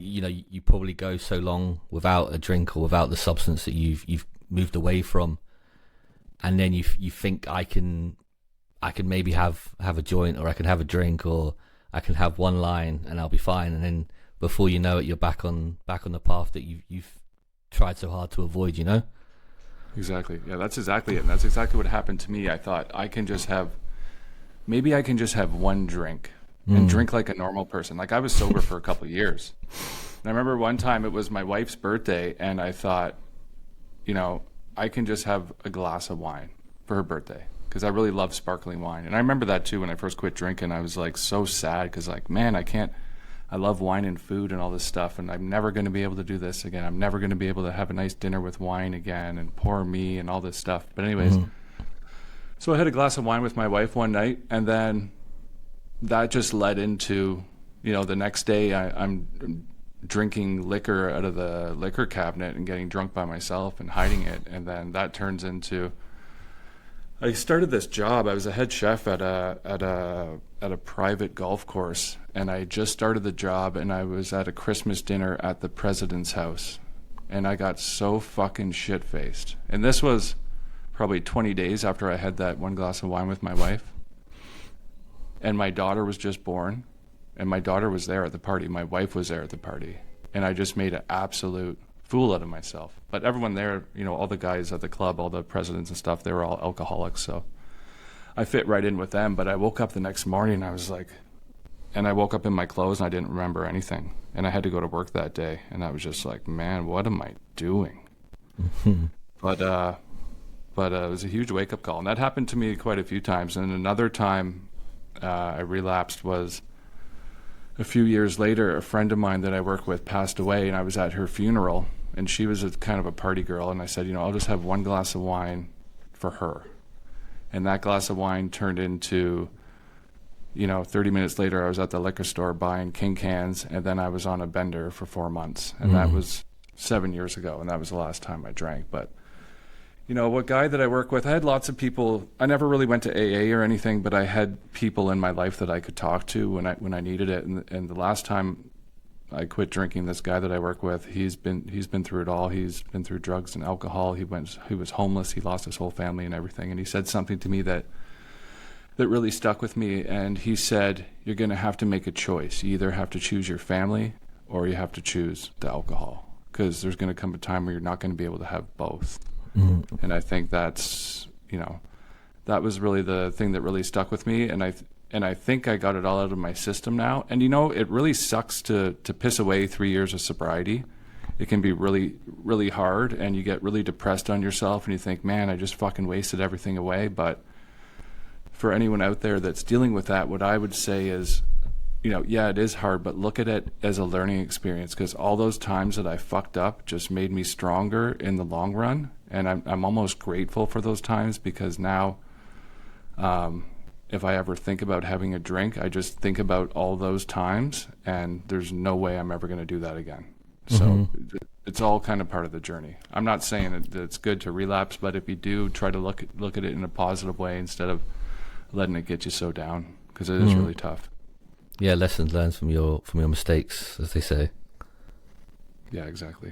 you probably go so long without a drink or without the substance that you've moved away from, and then you think I can maybe have a joint, or I can have a drink, or I can have one line and I'll be fine, and then before you know it, you're back on the path that you've tried so hard to avoid. Exactly. Yeah, that's exactly it. And that's exactly what happened to me. I thought maybe I can just have one drink and drink like a normal person. Like, I was sober for a couple of years. And I remember one time it was my wife's birthday, and I thought, I can just have a glass of wine for her birthday, because I really love sparkling wine. And I remember that too when I first quit drinking. I was like so sad, because like, man, I love wine and food and all this stuff, and I'm never going to be able to do this again. I'm never going to be able to have a nice dinner with wine again and pour me and all this stuff. But anyways, so I had a glass of wine with my wife one night, and then that just led into, the next day I'm drinking liquor out of the liquor cabinet and getting drunk by myself and hiding it. And then that turns into, I started this job. I was a head chef at a private golf course, and I just started the job, and I was at a Christmas dinner at the president's house, and I got so fucking shit-faced. And this was probably 20 days after I had that one glass of wine with my wife, and my daughter was just born, and my daughter was there at the party. My wife was there at the party, and I just made an absolute fool out of myself. But everyone there, all the guys at the club, all the presidents and stuff, they were all alcoholics, so I fit right in with them. But I woke up the next morning, I was like, and I woke up in my clothes and I didn't remember anything, and I had to go to work that day, and I was just like, man, what am I doing? But it was a huge wake-up call, and that happened to me quite a few times. And another time I relapsed was a few years later. A friend of mine that I work with passed away, and I was at her funeral, and she was kind of a party girl, and I said, I'll just have one glass of wine for her. And that glass of wine turned into, 30 minutes later, I was at the liquor store buying King cans, and then I was on a bender for 4 months. And that was 7 years ago, and that was the last time I drank. But, what guy that I work with, I had lots of people. I never really went to AA or anything, but I had people in my life that I could talk to when I needed it. And the last time I quit drinking, this guy that I work with, he's been through it all. He's been through drugs and alcohol. He was homeless. He lost his whole family and everything. And he said something to me that really stuck with me. And he said, you're going to have to make a choice. You either have to choose your family or you have to choose the alcohol, because there's going to come a time where you're not going to be able to have both. And I think that's, that was really the thing that really stuck with me. And I think I got it all out of my system now. And it really sucks to piss away 3 years of sobriety. It can be really, really hard, and you get really depressed on yourself, and you think, man, I just fucking wasted everything away. But for anyone out there that's dealing with that, what I would say is, yeah, it is hard, but look at it as a learning experience, because all those times that I fucked up just made me stronger in the long run. And I'm almost grateful for those times, because now, if I ever think about having a drink, I just think about all those times, and there's no way I'm ever going to do that again. So it's all kind of part of the journey. I'm not saying that it's good to relapse, but if you do, try to look at it in a positive way instead of letting it get you so down, because it is really tough. Yeah, lessons learned from your mistakes, as they say. Yeah, exactly.